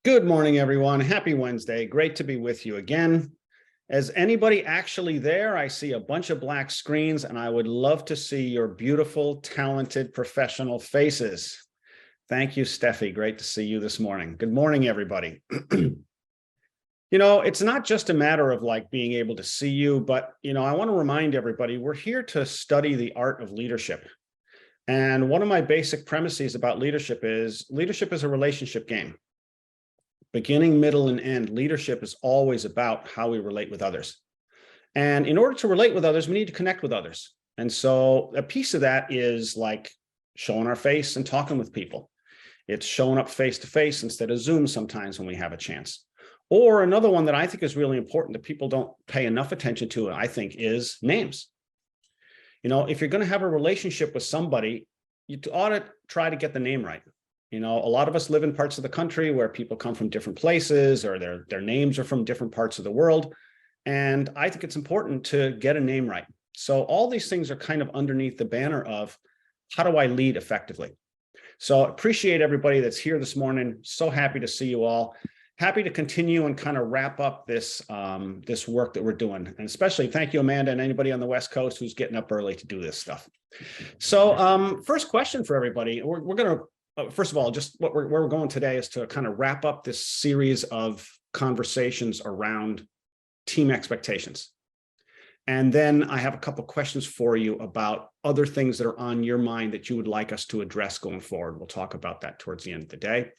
Good morning, everyone. Happy Wednesday. Great to be with you again. Is anybody actually there? I see a bunch of black screens, and I would love to see your beautiful, talented, professional faces. Thank you, Steffi. Great to see you this morning. Good morning, everybody. It's not just a matter of being able to see you, but, I want to remind everybody we're here to study the art of leadership. And one of my basic premises about leadership is a relationship game. Beginning, middle, and end, leadership is always about how we relate with others. And in order to relate with others, we need to connect with others. And so a piece of that is like showing our face and talking with people. It's showing up face to face instead of Zoom sometimes when we have a chance. Or another one that I think is really important that people don't pay enough attention to, I think, is names. If you're going to have a relationship with somebody, you ought to try to get the name right. A lot of us live in parts of the country where people come from different places, or their names are from different parts of the world. And I think it's important to get a name right. So all these things are kind of underneath the banner of how do I lead effectively? So appreciate everybody that's here this morning. So happy to see you all. Happy to continue and kind of wrap up this work that we're doing. And especially thank you, Amanda, and anybody on the West Coast who's getting up early to do this stuff. So first question for everybody. We're going to first of all, just where we're going today is to kind of wrap up this series of conversations around team expectations. And then I have a couple questions for you about other things that are on your mind that you would like us to address going forward. We'll talk about that towards the end of the day.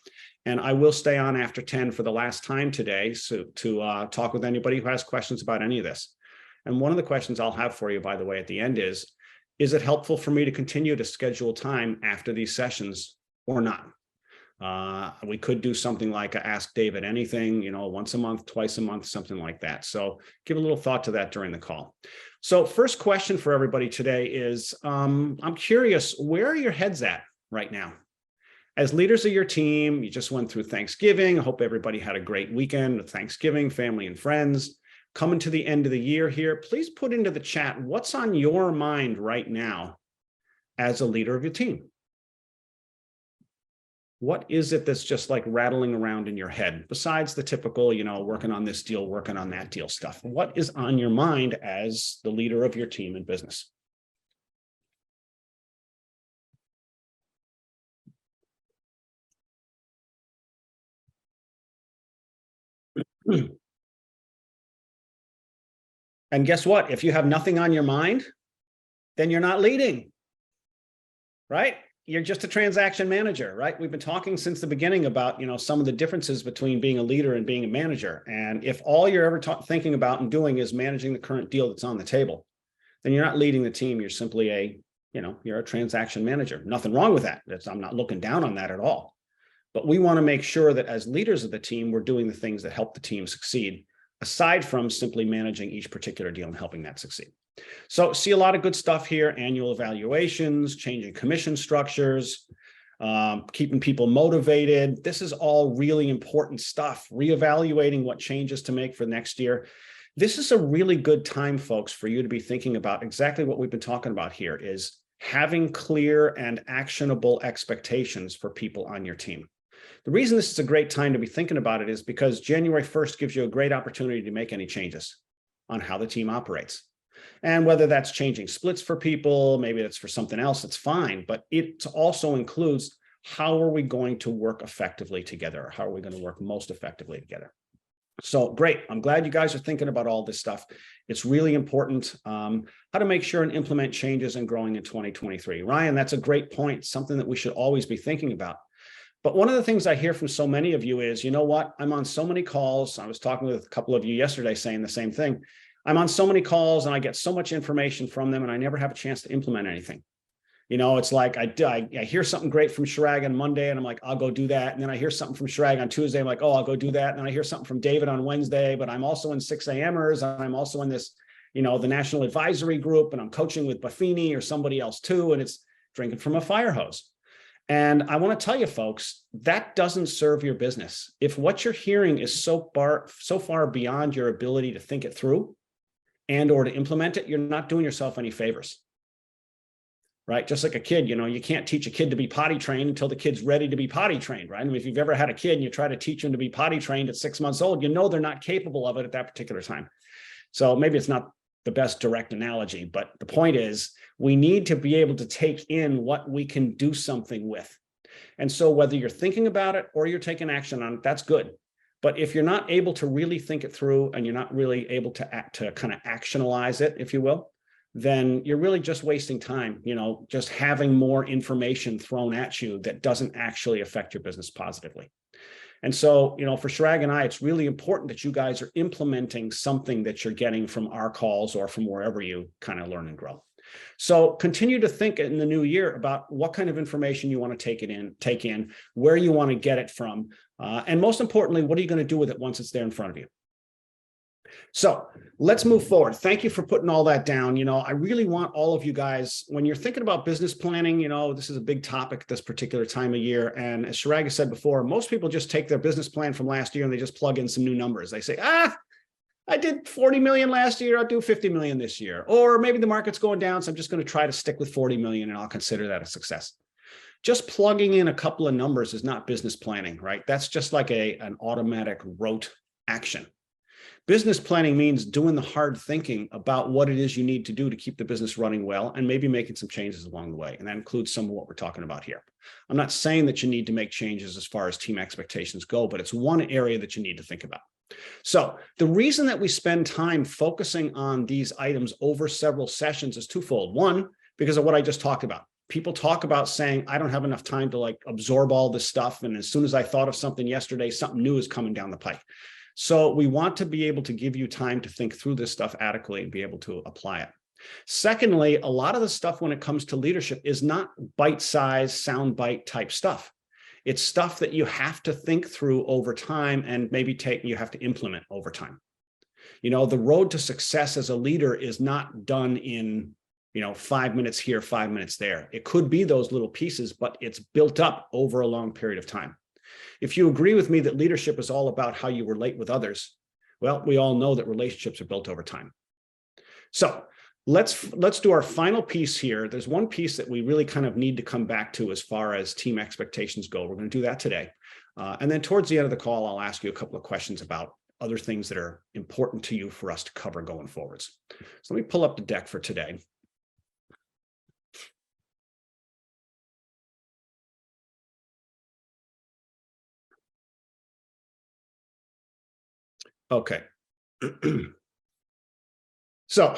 And I will stay on after 10 for the last time today to talk with anybody who has questions about any of this. And one of the questions I'll have for you, by the way, at the end is it helpful for me to continue to schedule time after these sessions or not? We could do something like a Ask David Anything, once a month, twice a month, something like that. So give a little thought to that during the call. So first question for everybody today is, I'm curious, where are your heads at right now? As leaders of your team, you just went through Thanksgiving. I hope everybody had a great weekend with Thanksgiving, family and friends. Coming to the end of the year here, please put into the chat, what's on your mind right now as a leader of your team? What is it that's just like rattling around in your head besides the typical, working on this deal, working on that deal stuff? What is on your mind as the leader of your team in business? And guess what? If you have nothing on your mind, then you're not leading, right? You're just a transaction manager, right? We've been talking since the beginning about, some of the differences between being a leader and being a manager. And if all you're ever thinking about and doing is managing the current deal that's on the table, then you're not leading the team. You're simply you're a transaction manager. Nothing wrong with that. I'm not looking down on that at all. But we want to make sure that as leaders of the team, we're doing the things that help the team succeed, aside from simply managing each particular deal and helping that succeed. So see a lot of good stuff here: annual evaluations, changing commission structures, keeping people motivated. This is all really important stuff. Reevaluating what changes to make for next year. This is a really good time, folks, for you to be thinking about exactly what we've been talking about here, is having clear and actionable expectations for people on your team. The reason this is a great time to be thinking about it is because January 1st gives you a great opportunity to make any changes on how the team operates. And whether that's changing splits for people, maybe that's for something else, that's fine. But it also includes, how are we going to work effectively together? How are we going to work most effectively together? So great. I'm glad you guys are thinking about all this stuff. It's really important, how to make sure and implement changes and growing in 2023. Ryan, that's a great point. Something that we should always be thinking about. But one of the things I hear from so many of you is, I'm on so many calls. I was talking with a couple of you yesterday saying the same thing. I'm on so many calls and I get so much information from them and I never have a chance to implement anything. It's like I hear something great from Chirag on Monday and I'm like, I'll go do that. And then I hear something from Chirag on Tuesday. I'm like, oh, I'll go do that. And then I hear something from David on Wednesday, but I'm also in 6 a.m.ers. And I'm also in this, the National Advisory Group, and I'm coaching with Buffini or somebody else too. And it's drinking from a fire hose. And I want to tell you, folks, that doesn't serve your business. If what you're hearing is so far beyond your ability to think it through and or to implement it, you're not doing yourself any favors. right? Just like a kid, you can't teach a kid to be potty trained until the kid's ready to be potty trained, right? I mean, if you've ever had a kid and you try to teach them to be potty trained at 6 months old, they're not capable of it at that particular time. So maybe it's not the best direct analogy, but the point is we need to be able to take in what we can do something with. And so whether you're thinking about it or you're taking action on it, that's good. But if you're not able to really think it through and you're not really able to kind of actionalize it, if you will, then you're really just wasting time, just having more information thrown at you that doesn't actually affect your business positively. And so, for Chirag and I, it's really important that you guys are implementing something that you're getting from our calls or from wherever you kind of learn and grow. So continue to think in the new year about what kind of information you want to take in, where you want to get it from, and most importantly, what are you going to do with it once it's there in front of you? So let's move forward. Thank you for putting all that down. I really want all of you guys, when you're thinking about business planning, this is a big topic at this particular time of year. And as Chirag has said before, most people just take their business plan from last year and they just plug in some new numbers. They say, I did 40 million last year. I'll do 50 million this year. Or maybe the market's going down, so I'm just going to try to stick with 40 million and I'll consider that a success. Just plugging in a couple of numbers is not business planning, right? That's just like an automatic rote action. Business planning means doing the hard thinking about what it is you need to do to keep the business running well and maybe making some changes along the way. And that includes some of what we're talking about here. I'm not saying that you need to make changes as far as team expectations go, but it's one area that you need to think about. So the reason that we spend time focusing on these items over several sessions is twofold. One, because of what I just talked about. People talk about saying, I don't have enough time to absorb all this stuff. And as soon as I thought of something yesterday, something new is coming down the pike. So we want to be able to give you time to think through this stuff adequately and be able to apply it. Secondly, a lot of the stuff when it comes to leadership is not bite-sized, soundbite type stuff. It's stuff that you have to think through over time and maybe you have to implement over time. The road to success as a leader is not done in 5 minutes here, 5 minutes there. It could be those little pieces, but it's built up over a long period of time. If you agree with me that leadership is all about how you relate with others, well, we all know that relationships are built over time. So let's do our final piece here. There's one piece that we really kind of need to come back to as far as team expectations go. We're going to do that today. And then towards the end of the call, I'll ask you a couple of questions about other things that are important to you for us to cover going forwards. So let me pull up the deck for today. Okay. So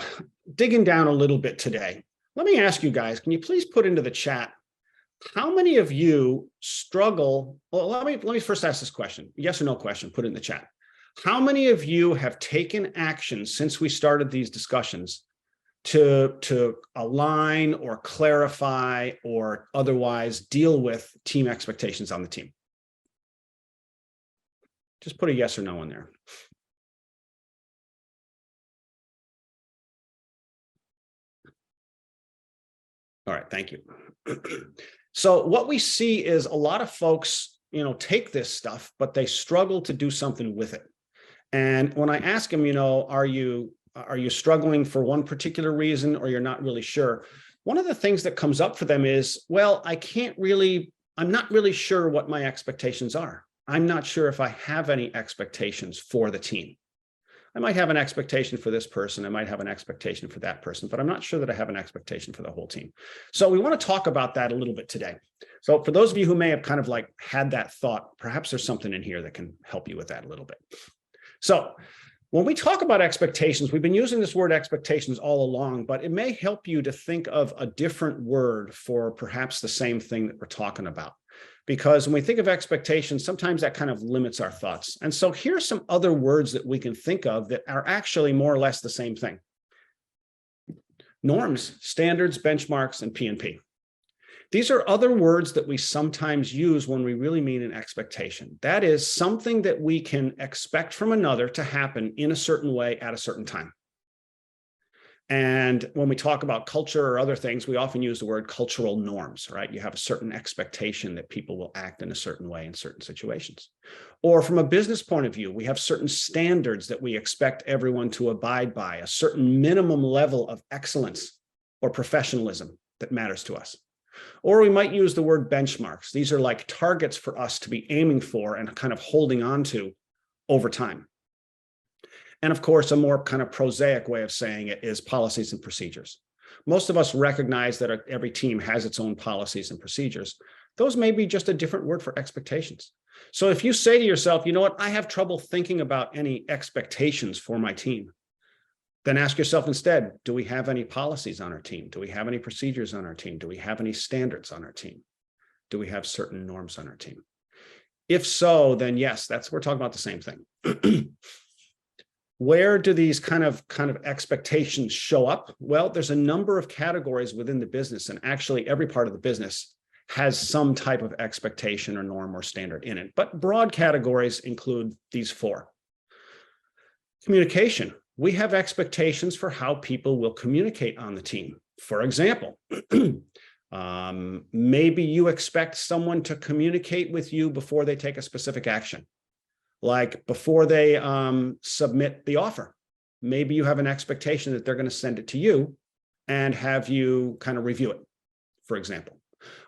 digging down a little bit today, let me ask you guys, can you please put into the chat, how many of you struggle? Well, let me first ask this question, yes or no question, put it in the chat. How many of you have taken action since we started these discussions to align or clarify or otherwise deal with team expectations on the team? Just put a yes or no in there. All right, thank you. So what we see is a lot of folks, take this stuff, but they struggle to do something with it. And when I ask them, are you struggling for one particular reason or you're not really sure? One of the things that comes up for them is, well, I'm not really sure what my expectations are. I'm not sure if I have any expectations for the team. I might have an expectation for this person. I might have an expectation for that person, but I'm not sure that I have an expectation for the whole team. So we want to talk about that a little bit today. So for those of you who may have kind of had that thought, perhaps there's something in here that can help you with that a little bit. So when we talk about expectations, we've been using this word expectations all along, but it may help you to think of a different word for perhaps the same thing that we're talking about. Because when we think of expectations, sometimes that kind of limits our thoughts. And so here's some other words that we can think of that are actually more or less the same thing. Norms, standards, benchmarks, and P&P. These are other words that we sometimes use when we really mean an expectation. That is something that we can expect from another to happen in a certain way at a certain time. And when we talk about culture or other things, we often use the word cultural norms, right? You have a certain expectation that people will act in a certain way in certain situations. Or from a business point of view, we have certain standards that we expect everyone to abide by, a certain minimum level of excellence or professionalism that matters to us. Or we might use the word benchmarks. These are like targets for us to be aiming for and kind of holding on to over time. And of course, a more kind of prosaic way of saying it is policies and procedures. Most of us recognize that every team has its own policies and procedures. Those may be just a different word for expectations. So if you say to yourself, you know what, I have trouble thinking about any expectations for my team, then ask yourself instead, do we have any policies on our team? Do we have any procedures on our team? Do we have any standards on our team? Do we have certain norms on our team? If so, then yes, we're talking about the same thing. Where do these kind of expectations show up? Well, there's a number of categories within the business, and actually every part of the business has some type of expectation or norm or standard in it. But broad categories include these four. Communication. We have expectations for how people will communicate on the team. For example, maybe you expect someone to communicate with you before they take a specific action. Like before they submit the offer, maybe you have an expectation that they're going to send it to you and have you kind of review it, for example.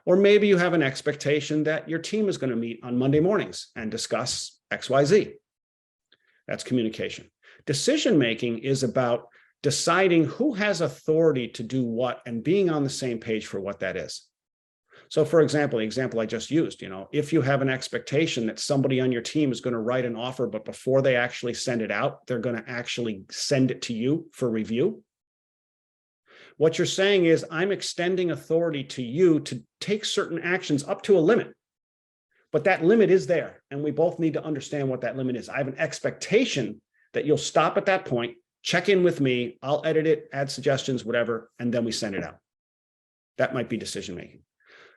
Or maybe you have an expectation that your team is going to meet on Monday mornings and discuss XYZ. That's communication. Decision-making is about deciding who has authority to do what and being on the same page for what that is. So for example, the example I just used, if you have an expectation that somebody on your team is going to write an offer, but before they actually send it out, they're going to actually send it to you for review. What you're saying is, I'm extending authority to you to take certain actions up to a limit, but that limit is there. And we both need to understand what that limit is. I have an expectation that you'll stop at that point, check in with me, I'll edit it, add suggestions, whatever, and then we send it out. That might be decision-making.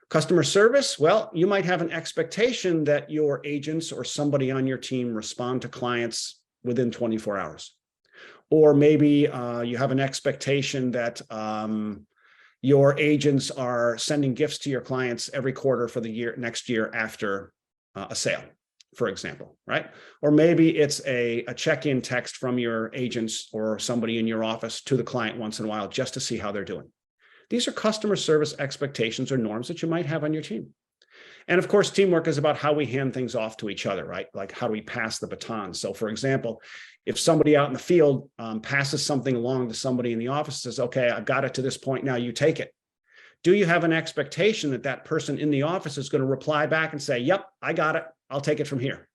Customer service, well, you might have an expectation that your agents or somebody on your team respond to clients within 24 hours. Or maybe you have an expectation that your agents are sending gifts to your clients every quarter for the next year after a sale, for example, right? Or maybe it's a check-in text from your agents or somebody in your office to the client once in a while just to see how they're doing. These are customer service expectations or norms that you might have on your team. And of course, teamwork is about how we hand things off to each other, right? Like how do we pass the baton? So for example, if somebody out in the field passes something along to somebody in the office, says, okay, I've got it to this point, now you take it. Do you have an expectation that that person in the office is going to reply back and say, yep, I got it, I'll take it from here?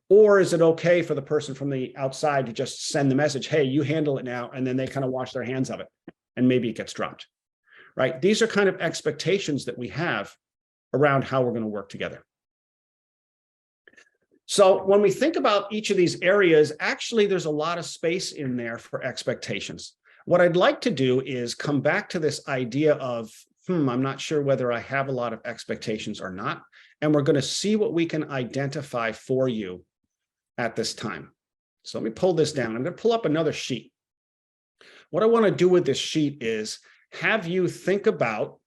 Or is it okay for the person from the outside to just send the message, hey, you handle it now, and then they kind of wash their hands of it, and maybe it gets dropped? Right? These are kind of expectations that we have around how we're going to work together. So when we think about each of these areas, actually, there's a lot of space in there for expectations. What I'd like to do is come back to this idea of, I'm not sure whether I have a lot of expectations or not. And we're going to see what we can identify for you at this time. So let me pull this down. I'm going to pull up another sheet. What I want to do with this sheet is have you think about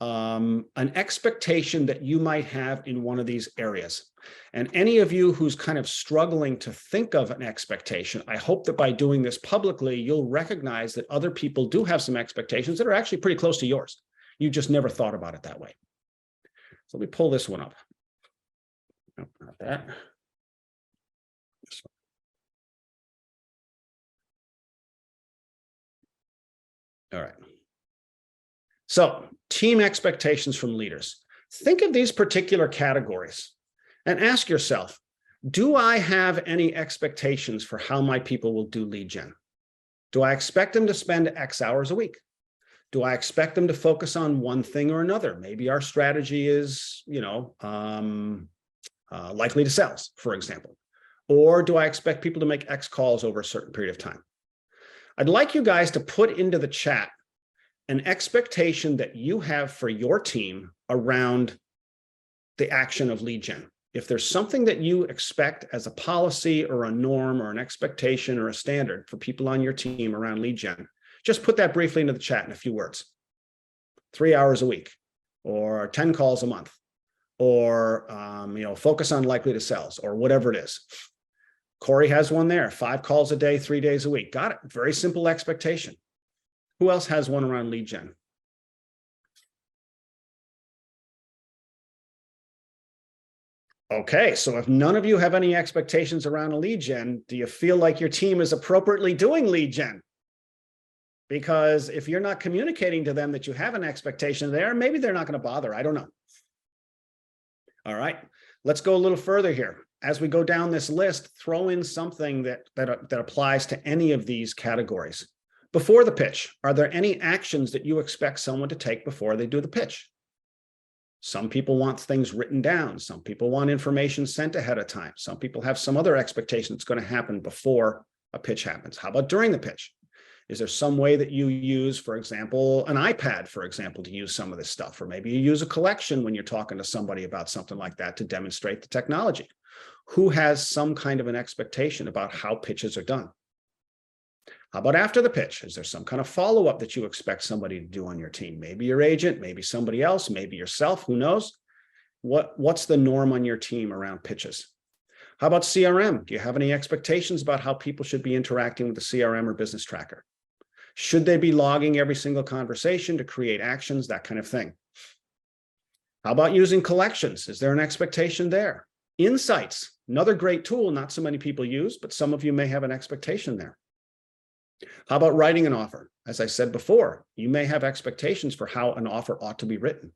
an expectation that you might have in one of these areas. And any of you who's kind of struggling to think of an expectation, I hope that by doing this publicly, you'll recognize that other people do have some expectations that are actually pretty close to yours. You just never thought about it that way. So let me pull this one up. No, not that. This one. All right. So team expectations from leaders. Think of these particular categories and ask yourself, do I have any expectations for how my people will do lead gen? Do I expect them to spend X hours a week? Do I expect them to focus on one thing or another? Maybe our strategy is, likely to sales, for example. Or do I expect people to make X calls over a certain period of time? I'd like you guys to put into the chat an expectation that you have for your team around the action of lead gen. If there's something that you expect as a policy or a norm or an expectation or a standard for people on your team around lead gen, just put that briefly into the chat in a few words. 3 hours a week, or 10 calls a month, or focus on likely to sells, or whatever it is. Corey has one there, 5 calls a day, 3 days a week. Got it. Very simple expectation. Who else has one around lead gen? Okay, so if none of you have any expectations around a lead gen, do you feel like your team is appropriately doing lead gen? Because if you're not communicating to them that you have an expectation there, maybe they're not going to bother. I don't know. All right, let's go a little further here. As we go down this list, throw in something that applies to any of these categories. Before the pitch, are there any actions that you expect someone to take before they do the pitch? Some people want things written down. Some people want information sent ahead of time. Some people have some other expectation that's going to happen before a pitch happens. How about during the pitch? Is there some way that you use, for example, an iPad, for example, to use some of this stuff? Or maybe you use a collection when you're talking to somebody about something like that to demonstrate the technology. Who has some kind of an expectation about how pitches are done? How about after the pitch? Is there some kind of follow-up that you expect somebody to do on your team? Maybe your agent, maybe somebody else, maybe yourself, who knows? What's the norm on your team around pitches? How about CRM? Do you have any expectations about how people should be interacting with the CRM or business tracker? Should they be logging every single conversation to create actions, that kind of thing? How about using collections? Is there an expectation there? Insights, another great tool, not so many people use, but some of you may have an expectation there. How about writing an offer? As I said before, you may have expectations for how an offer ought to be written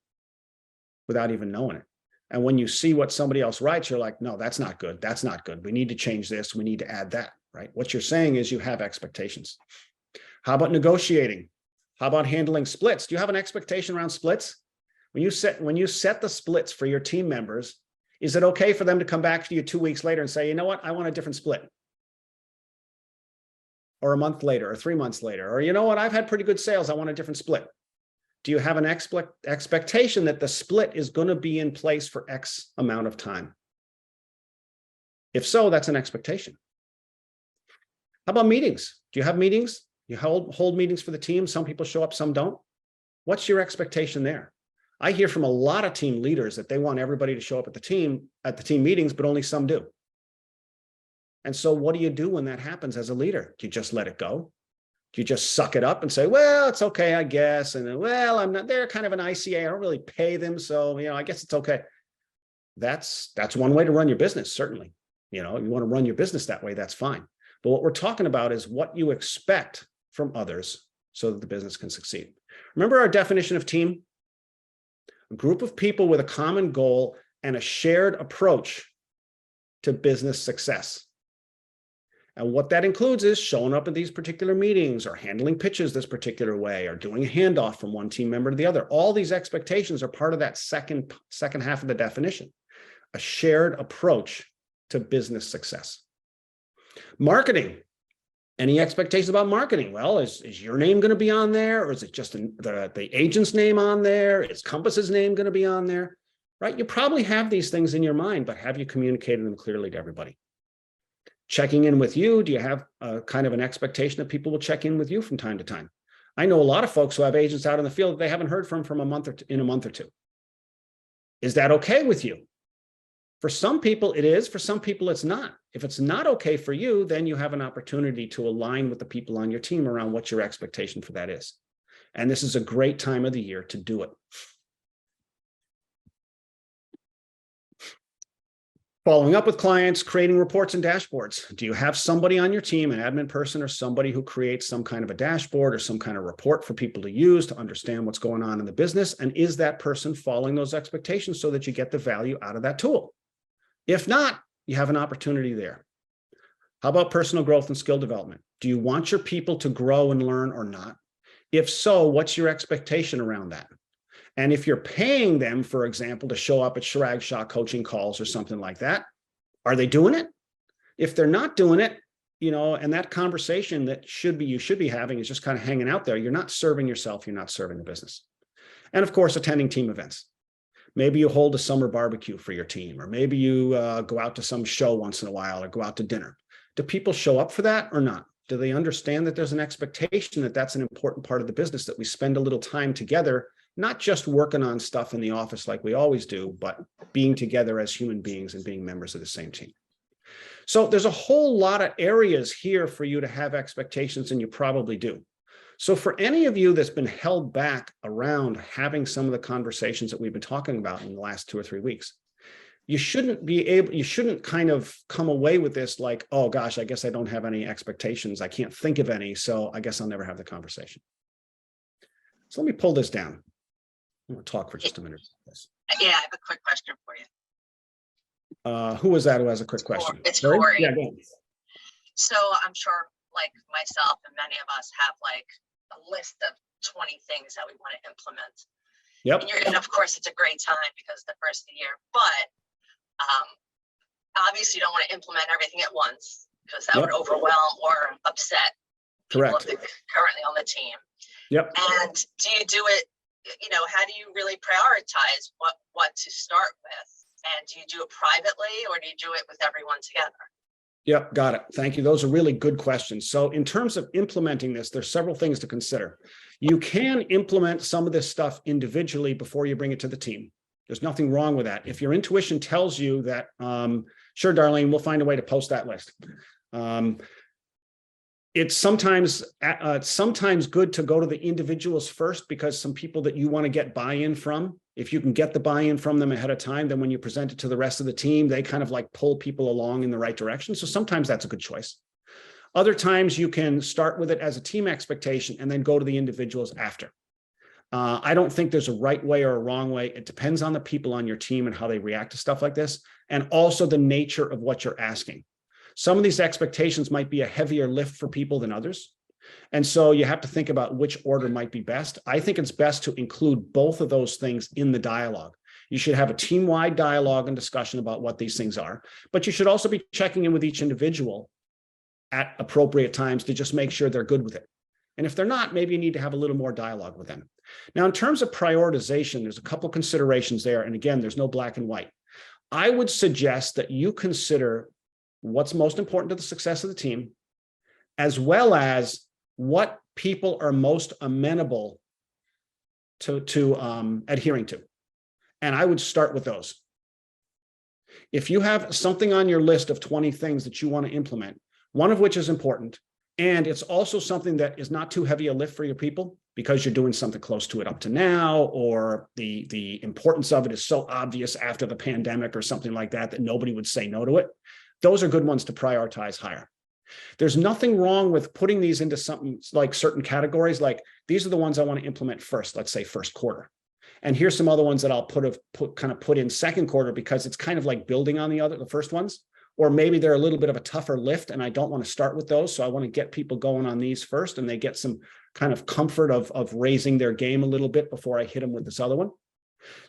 without even knowing it. And when you see what somebody else writes, you're like, no, that's not good. That's not good. We need to change this. We need to add that, right? What you're saying is you have expectations. How about negotiating? How about handling splits? Do you have an expectation around splits? When you set the splits for your team members, is it okay for them to come back to you 2 weeks later and say, you know what, I want a different split? Or a month later, or 3 months later, or you know what, I've had pretty good sales, I want a different split. Do you have an expectation that the split is going to be in place for X amount of time? If so, that's an expectation. How about meetings? Do you have meetings? You hold meetings for the team. Some people show up, some don't. What's your expectation there? I hear from a lot of team leaders that they want everybody to show up at the team meetings, but only some do. And so what do you do when that happens as a leader? Do you just let it go? Do you just suck it up and say, well, it's okay, I guess. And then, well, I'm not, they're kind of an ICA. I don't really pay them. So, I guess it's okay. That's one way to run your business. Certainly, you want to run your business that way. That's fine. But what we're talking about is what you expect from others so that the business can succeed. Remember our definition of team? A group of people with a common goal and a shared approach to business success. And what that includes is showing up at these particular meetings or handling pitches this particular way or doing a handoff from one team member to the other. All these expectations are part of that second half of the definition, a shared approach to business success. Marketing. Any expectations about marketing? Well, is your name going to be on there, or is it just the agent's name on there? Is Compass's name going to be on there? Right? You probably have these things in your mind, but have you communicated them clearly to everybody? Checking in with you. Do you have a kind of an expectation that people will check in with you from time to time? I know a lot of folks who have agents out in the field that they haven't heard from a month or two. Is that okay with you? For some people it is, for some people it's not. If it's not okay for you, then you have an opportunity to align with the people on your team around what your expectation for that is. And this is a great time of the year to do it. Following up with clients, creating reports and dashboards. Do you have somebody on your team, an admin person or somebody who creates some kind of a dashboard or some kind of report for people to use to understand what's going on in the business? And is that person following those expectations so that you get the value out of that tool? If not, you have an opportunity there. How about personal growth and skill development? Do you want your people to grow and learn or not? If so, what's your expectation around that? And if you're paying them, for example, to show up at Chirag Shah Coaching calls or something like that, are they doing it? If they're not doing it, and that conversation that you should be having is just kind of hanging out there, you're not serving yourself, you're not serving the business. And of course, attending team events. Maybe you hold a summer barbecue for your team, or maybe you go out to some show once in a while or go out to dinner. Do people show up for that or not? Do they understand that there's an expectation that that's an important part of the business, that we spend a little time together, not just working on stuff in the office like we always do, but being together as human beings and being members of the same team? So there's a whole lot of areas here for you to have expectations, and you probably do. So for any of you that's been held back around having some of the conversations that we've been talking about in the last 2 or 3 weeks, you shouldn't kind of come away with this like, oh gosh, I guess I don't have any expectations. I can't think of any. So I guess I'll never have the conversation. So let me pull this down. I'm going to talk for just a minute. Yeah, I have a quick question for you. Who was that who has a quick question? It's Corey. Yeah, go ahead. So I'm sure like myself and many of us have like a list of 20 things that we want to implement. Yep. And of course, it's a great time because the first of the year, but obviously you don't want to implement everything at once because that would overwhelm or upset people currently on the team. Yep. And do you do it, you know, how do you really prioritize what to start with? And do you do it privately or do you do it with everyone together? Yep, got it. Thank you. Those are really good questions. So in terms of implementing this, there's several things to consider. You can implement some of this stuff individually before you bring it to the team. There's nothing wrong with that. If your intuition tells you that, sure, Darlene, we'll find a way to post that list. It's sometimes good to go to the individuals first because some people that you want to get buy-in from, if you can get the buy-in from them ahead of time, then when you present it to the rest of the team, they kind of like pull people along in the right direction. So sometimes that's a good choice. Other times you can start with it as a team expectation and then go to the individuals after. I don't think there's a right way or a wrong way. It depends on the people on your team and how they react to stuff like this, and also the nature of what you're asking. Some of these expectations might be a heavier lift for people than others. And so you have to think about which order might be best. I think it's best to include both of those things in the dialogue. You should have a team-wide dialogue and discussion about what these things are, but you should also be checking in with each individual at appropriate times to just make sure they're good with it. And if they're not, maybe you need to have a little more dialogue with them. Now, in terms of prioritization, there's a couple considerations there. And again, there's no black and white. I would suggest that you consider what's most important to the success of the team, as well as what people are most amenable to adhering to. And I would start with those. If you have something on your list of 20 things that you want to implement, one of which is important, and it's also something that is not too heavy a lift for your people because you're doing something close to it up to now, or the importance of it is so obvious after the pandemic or something like that, that nobody would say no to it. Those are good ones to prioritize higher. There's nothing wrong with putting these into something like certain categories, like these are the ones I want to implement first, let's say first quarter. And here's some other ones that I'll put in second quarter because it's kind of like building on the first ones. Or maybe they're a little bit of a tougher lift and I don't want to start with those. So I want to get people going on these first and they get some kind of comfort of raising their game a little bit before I hit them with this other one.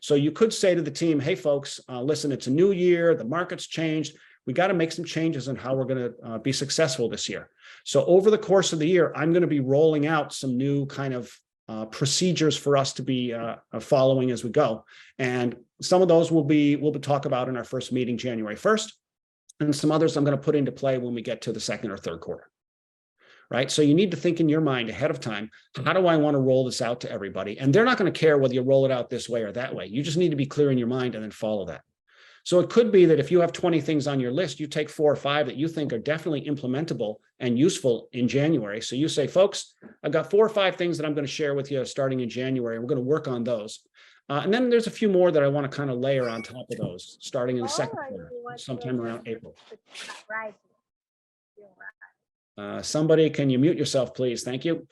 So you could say to the team, hey folks, listen, it's a new year, the market's changed. We got to make some changes in how we're going to be successful this year. So over the course of the year, I'm going to be rolling out some new kind of procedures for us to be following as we go. And some of those we'll talk about in our first meeting January 1st. And some others I'm going to put into play when we get to the second or third quarter. Right? So you need to think in your mind ahead of time, how do I want to roll this out to everybody? And they're not going to care whether you roll it out this way or that way. You just need to be clear in your mind and then follow that. So it could be that if you have 20 things on your list, you take 4 or 5 that you think are definitely implementable and useful in January. So you say, folks, I've got 4 or 5 things that I'm going to share with you starting in January. We're going to work on those. And then there's a few more that I want to kind of layer on top of those, starting in the second quarter, sometime around April. Somebody, can you mute yourself, please? Thank you.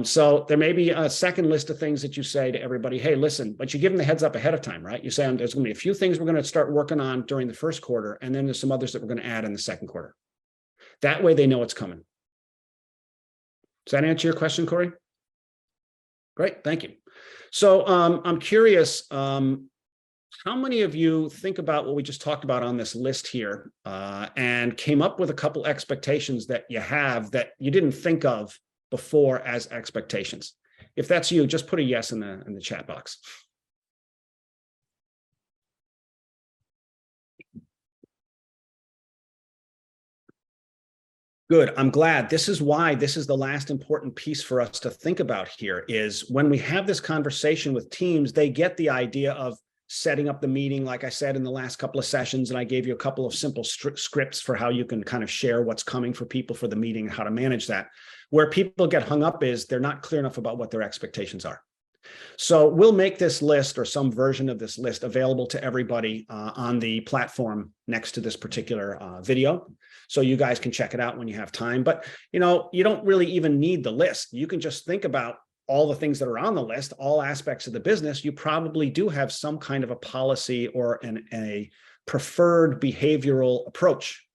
So there may be a second list of things that you say to everybody, hey, listen, but you give them the heads up ahead of time, right? You say, there's going to be a few things we're going to start working on during the first quarter, and then there's some others that we're going to add in the second quarter. That way they know it's coming. Does that answer your question, Corey? Great, thank you. So I'm curious, how many of you think about what we just talked about on this list here and came up with a couple expectations that you have that you didn't think of before as expectations? If that's you, just put a yes in the chat box. Good. I'm glad. This is why this is the last important piece for us to think about here is when we have this conversation with teams, they get the idea of setting up the meeting, like I said in the last couple of sessions, and I gave you a couple of simple scripts for how you can kind of share what's coming for people for the meeting and how to manage that. Where people get hung up is they're not clear enough about what their expectations are. So we'll make this list or some version of this list available to everybody on the platform next to this particular video. So you guys can check it out when you have time. But, you don't really even need the list. You can just think about all the things that are on the list, all aspects of the business. You probably do have some kind of a policy or a preferred behavioral approach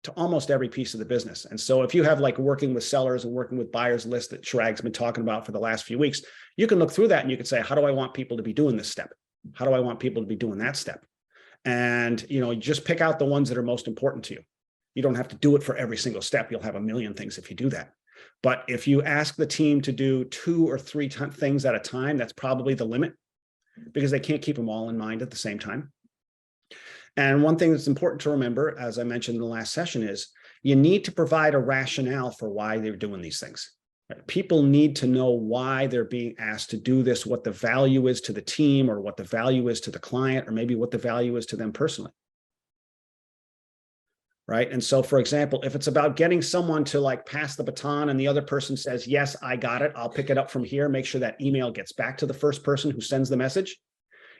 to almost every piece of the business. And so if you have like working with sellers and working with buyers list that Chirag's been talking about for the last few weeks, you can look through that and you can say, how do I want people to be doing this step? How do I want people to be doing that step? And, you just pick out the ones that are most important to you. You don't have to do it for every single step. You'll have a million things if you do that. But if you ask the team to do 2 or 3 things at a time, that's probably the limit, because they can't keep them all in mind at the same time. And one thing that's important to remember, as I mentioned in the last session, is you need to provide a rationale for why they're doing these things. Right? People need to know why they're being asked to do this, what the value is to the team, or what the value is to the client, or maybe what the value is to them personally. Right. And so, for example, if it's about getting someone to like pass the baton and the other person says, yes, I got it, I'll pick it up from here, make sure that email gets back to the first person who sends the message.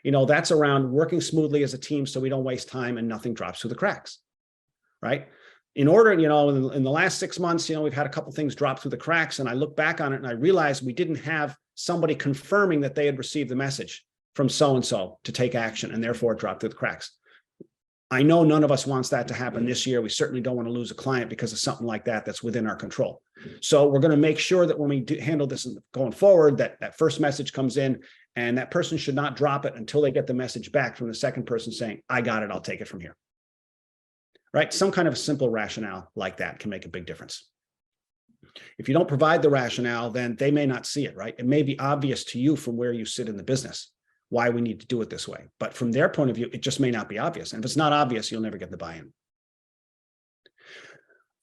That's around working smoothly as a team so we don't waste time and nothing drops through the cracks. Right. In order, in the last 6 months, we've had a couple things drop through the cracks, and I look back on it and I realized we didn't have somebody confirming that they had received the message from so-and-so to take action, and therefore it dropped through the cracks. I know none of us wants that to happen this year. We certainly don't want to lose a client because of something like that that's within our control. So we're going to make sure that when we handle this going forward, that first message comes in, and that person should not drop it until they get the message back from the second person saying, I got it, I'll take it from here. Right? Some kind of a simple rationale like that can make a big difference. If you don't provide the rationale, then they may not see it, right? It may be obvious to you from where you sit in the business why we need to do it this way. But from their point of view, it just may not be obvious. And if it's not obvious, you'll never get the buy-in.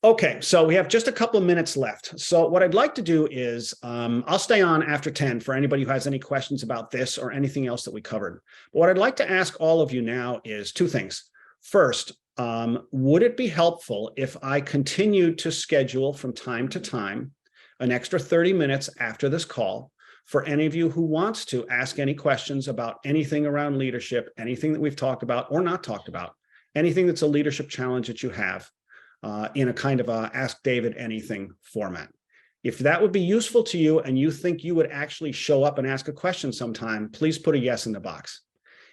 Okay, so we have just a couple of minutes left. So what I'd like to do is I'll stay on after 10 for anybody who has any questions about this or anything else that we covered. But what I'd like to ask all of you now is 2 things. First, would it be helpful if I continued to schedule from time to time an extra 30 minutes after this call for any of you who wants to ask any questions about anything around leadership, anything that we've talked about or not talked about, anything that's a leadership challenge that you have in a kind of a Ask David Anything format. If that would be useful to you and you think you would actually show up and ask a question sometime, please put a yes in the box.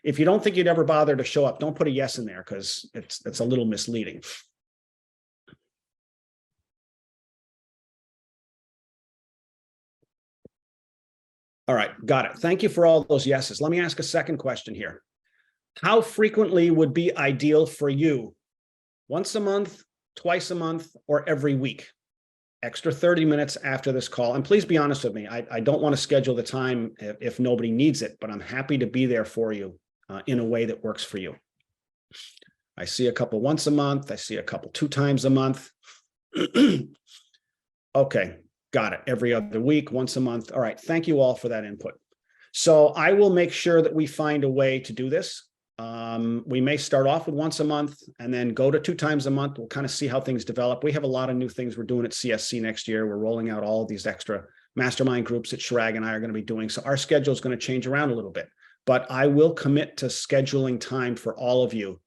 If you don't think you'd ever bother to show up, don't put a yes in there because it's a little misleading. All right, got it. Thank you for all those yeses. Let me ask a second question here. How frequently would be ideal for you? Once a month, twice a month, or every week? Extra 30 minutes after this call. And please be honest with me. I don't want to schedule the time if nobody needs it, but I'm happy to be there for you in a way that works for you. I see a couple once a month. I see a couple 2 times a month. Okay. Got it. Every other week, once a month. All right. Thank you all for that input. So I will make sure that we find a way to do this. We may start off with once a month and then go to 2 times a month. We'll kind of see how things develop. We have a lot of new things we're doing at CSC next year. We're rolling out all of these extra mastermind groups that Chirag and I are going to be doing. So our schedule is going to change around a little bit, but I will commit to scheduling time for all of you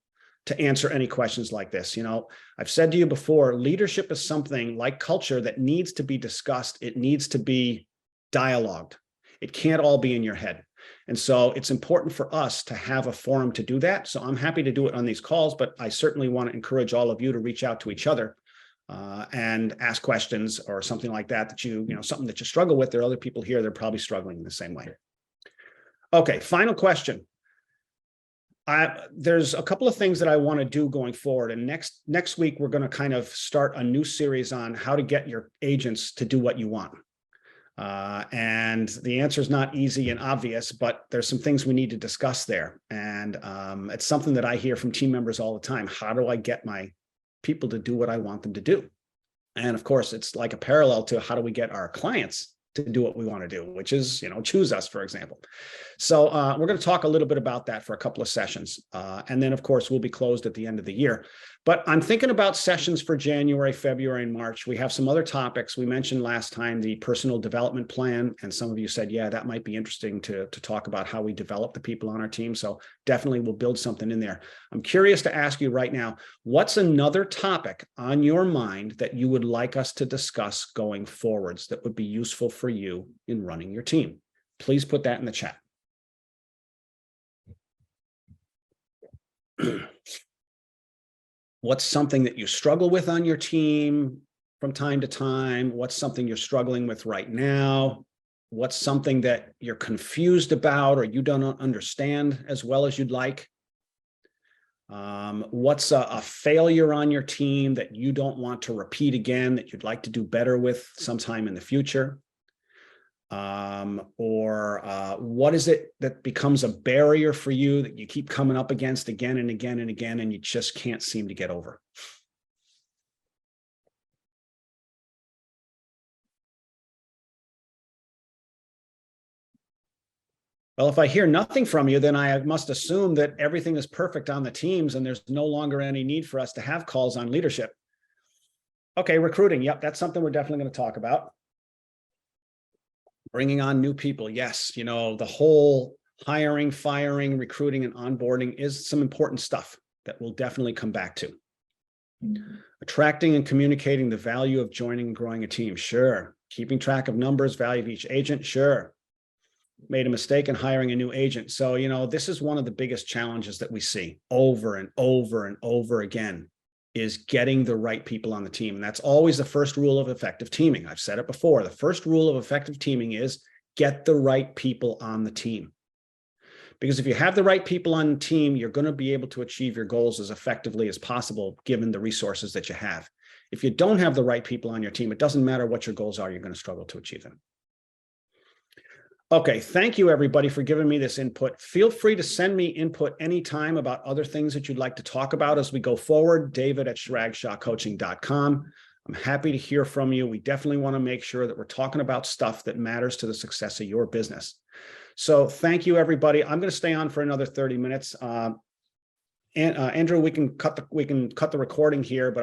to answer any questions like this. I've said to you before, leadership is something like culture that needs to be discussed. It needs to be dialogued. It can't all be in your head. And so it's important for us to have a forum to do that. So I'm happy to do it on these calls, but I certainly want to encourage all of you to reach out to each other and ask questions or something like that, something that you struggle with. There are other people here that are probably struggling in the same way. Okay, final question. There's a couple of things that I want to do going forward. And next week, we're going to kind of start a new series on how to get your agents to do what you want. And the answer is not easy and obvious, but there's some things we need to discuss there. And it's something that I hear from team members all the time. How do I get my people to do what I want them to do? And of course, it's like a parallel to how do we get our clients to do what we want to do, which is, choose us, for example. So we're going to talk a little bit about that for a couple of sessions. And then, of course, we'll be closed at the end of the year. But I'm thinking about sessions for January, February, and March. We have some other topics. We mentioned last time the personal development plan, and some of you said, yeah, that might be interesting to talk about how we develop the people on our team. So definitely we'll build something in there. I'm curious to ask you right now, what's another topic on your mind that you would like us to discuss going forwards that would be useful for you in running your team? Please put that in the chat. What's something that you struggle with on your team from time to time? What's something you're struggling with right now? What's something that you're confused about or you don't understand as well as you'd like? What's a failure on your team that you don't want to repeat again, that you'd like to do better with sometime in the future? What is it that becomes a barrier for you that you keep coming up against again and again and again, and you just can't seem to get over? Well, if I hear nothing from you, then I must assume that everything is perfect on the teams and there's no longer any need for us to have calls on leadership. Okay, recruiting. Yep, that's something we're definitely going to talk about. Bringing on new people. Yes, you know, the whole hiring, firing, recruiting, and onboarding is some important stuff that we'll definitely come back to. Attracting and communicating the value of joining and growing a team. Sure. Keeping track of numbers, value of each agent. Sure. Made a mistake in hiring a new agent. So, you know, this is one of the biggest challenges that we see over and over and over again, is getting the right people on the team. And that's always the first rule of effective teaming. I've said it before. The first rule of effective teaming is get the right people on the team. Because if you have the right people on the team, you're going to be able to achieve your goals as effectively as possible, given the resources that you have. If you don't have the right people on your team, it doesn't matter what your goals are, you're going to struggle to achieve them. Okay, thank you everybody for giving me this input. Feel free to send me input anytime about other things that you'd like to talk about as we go forward. David@ChiragShahCoaching.com. I'm happy to hear from you. We definitely want to make sure that we're talking about stuff that matters to the success of your business. So thank you everybody. I'm going to stay on for another 30 minutes. Andrew, we can cut the recording here, but